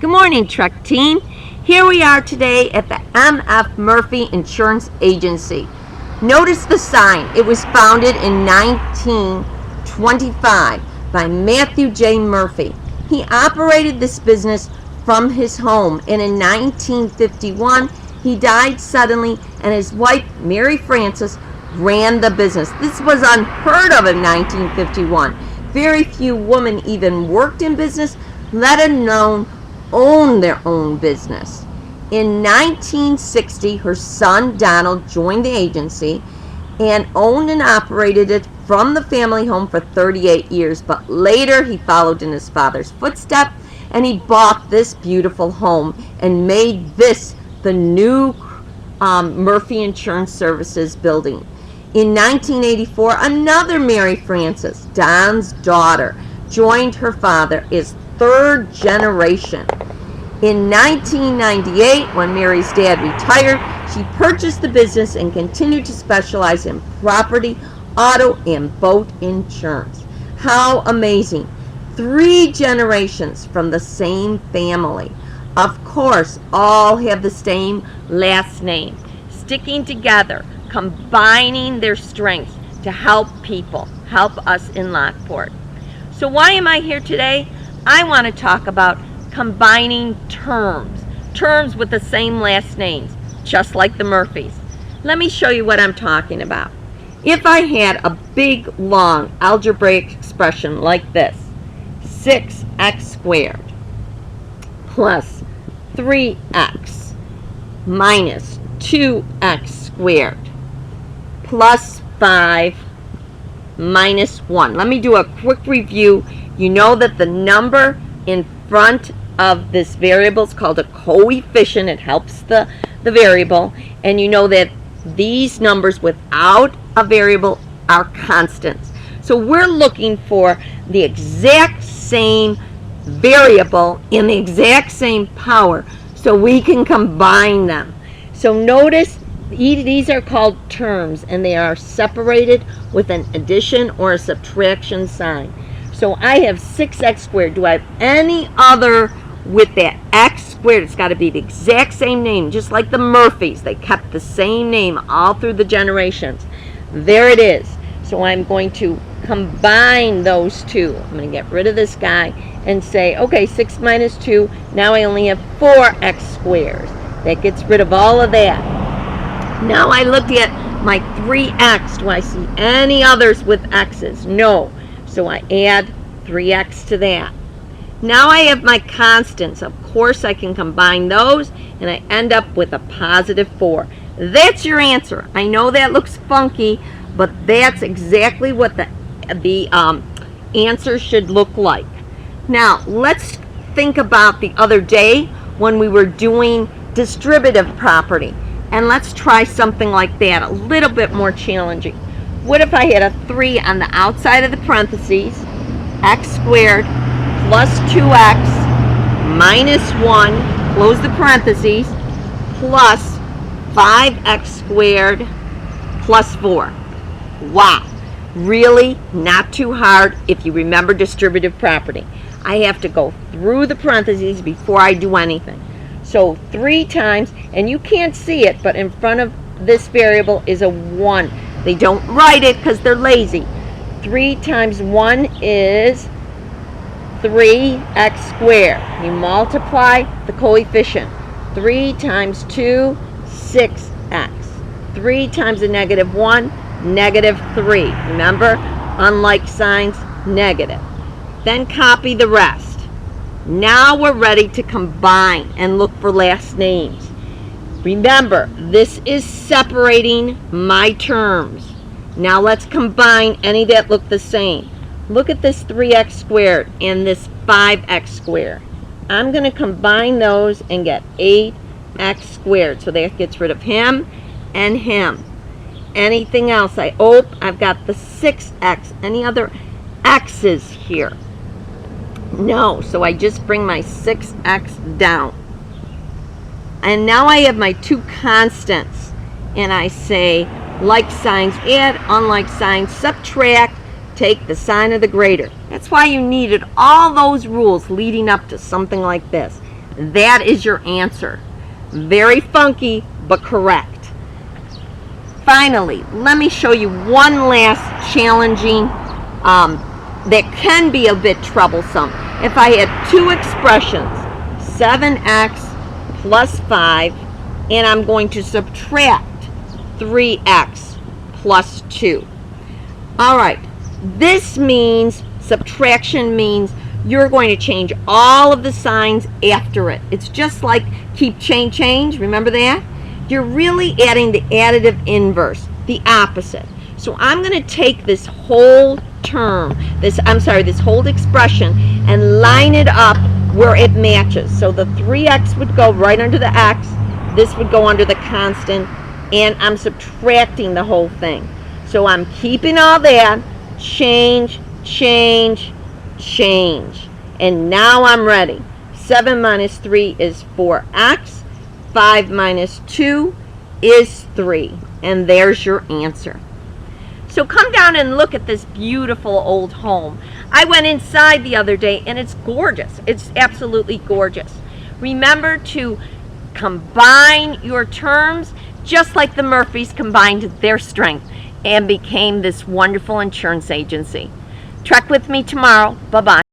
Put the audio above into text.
Good morning, truck team. Here we are today at the M.F. Murphy Insurance Agency. Notice the sign. It was founded in 1925 by Matthew J. Murphy. He operated this business from his home, and in 1951 he died suddenly, and his wife Mary Frances ran the business. This was unheard of in 1951. Very few women even worked in business, let alone own their own business. In 1960, her son Donald joined the agency and owned and operated it from the family home for 38 years, but later he followed in his father's footsteps and he bought this beautiful home and made this the new Murphy Insurance Services building. In 1984, another Mary Frances, Don's daughter, joined her father as third generation. In 1998, when Mary's dad retired, she purchased the business and continued to specialize in property, auto, and boat insurance. How amazing! 3 generations from the same family. Of course, all have the same last name, sticking together, combining their strengths to help people, help us in Lockport. So why am I here today? I want to talk about combining terms with the same last names, just like the Murphys. Let me show you what I'm talking about. If I had a big, long algebraic expression like this, 6x squared plus 3x minus 2x squared plus 5 minus 1. Let me do a quick review. You know that the number in front of this variable is called a coefficient. It helps the variable. And you know that these numbers without a variable are constants. So we're looking for the exact same variable in the exact same power so we can combine them. So notice these are called terms, and they are separated with an addition or a subtraction sign. So I have 6x squared. Do I have any other with that x squared? It's got to be the exact same name, just like the Murphys. They kept the same name all through the generations. There it is. So I'm going to combine those two. I'm going to get rid of this guy and say, okay, 6 minus 2. Now I only have 4x squared. That gets rid of all of that. Now I look at my 3x. Do I see any others with x's? No. So I add 3x to that. Now I have my constants. Of course I can combine those and I end up with a positive 4. That's your answer. I know that looks funky, but that's exactly what the answer should look like. Now let's think about the other day when we were doing distributive property. And let's try something like that, a little bit more challenging. What if I had a 3 on the outside of the parentheses, x squared plus 2x minus 1, close the parentheses, plus 5x squared plus 4. Wow, really not too hard if you remember distributive property. I have to go through the parentheses before I do anything. So 3 times, and you can't see it, but in front of this variable is a 1. They don't write it because they're lazy. 3 times 1 is 3x squared. You multiply the coefficient. 3 times 2, 6x. 3 times a negative 1, negative 3. Remember, unlike signs, negative. Then copy the rest. Now we're ready to combine and look for last names. Remember, this is separating my terms. Now let's combine any that look the same. Look at this 3x squared and this 5x squared. I'm going to combine those and get 8x squared. So that gets rid of him and him. Anything else? I've got the 6x. Any other x's here? No, so I just bring my 6x down. And now I have my 2 constants. And I say, like signs add, unlike signs subtract, take the sign of the greater. That's why you needed all those rules leading up to something like this. That is your answer. Very funky, but correct. Finally, let me show you one last challenging that can be a bit troublesome. If I had two expressions, 7x plus 5, and I'm going to subtract 3x plus 2. All right, this means, subtraction means you're going to change all of the signs after it. It's just like keep, change, remember that? You're really adding the additive inverse, the opposite. So I'm going to take this whole term, this whole expression, and line it up where it matches. So the 3x would go right under the x, this would go under the constant, and I'm subtracting the whole thing. So I'm keeping all that, change, and now I'm ready. 7 minus 3 is 4x, 5 minus 2 is 3, and there's your answer. So come down and look at this beautiful old home. I went inside the other day and it's gorgeous. It's absolutely gorgeous. Remember to combine your terms just like the Murphys combined their strength and became this wonderful insurance agency. Trek with me tomorrow. Bye-bye.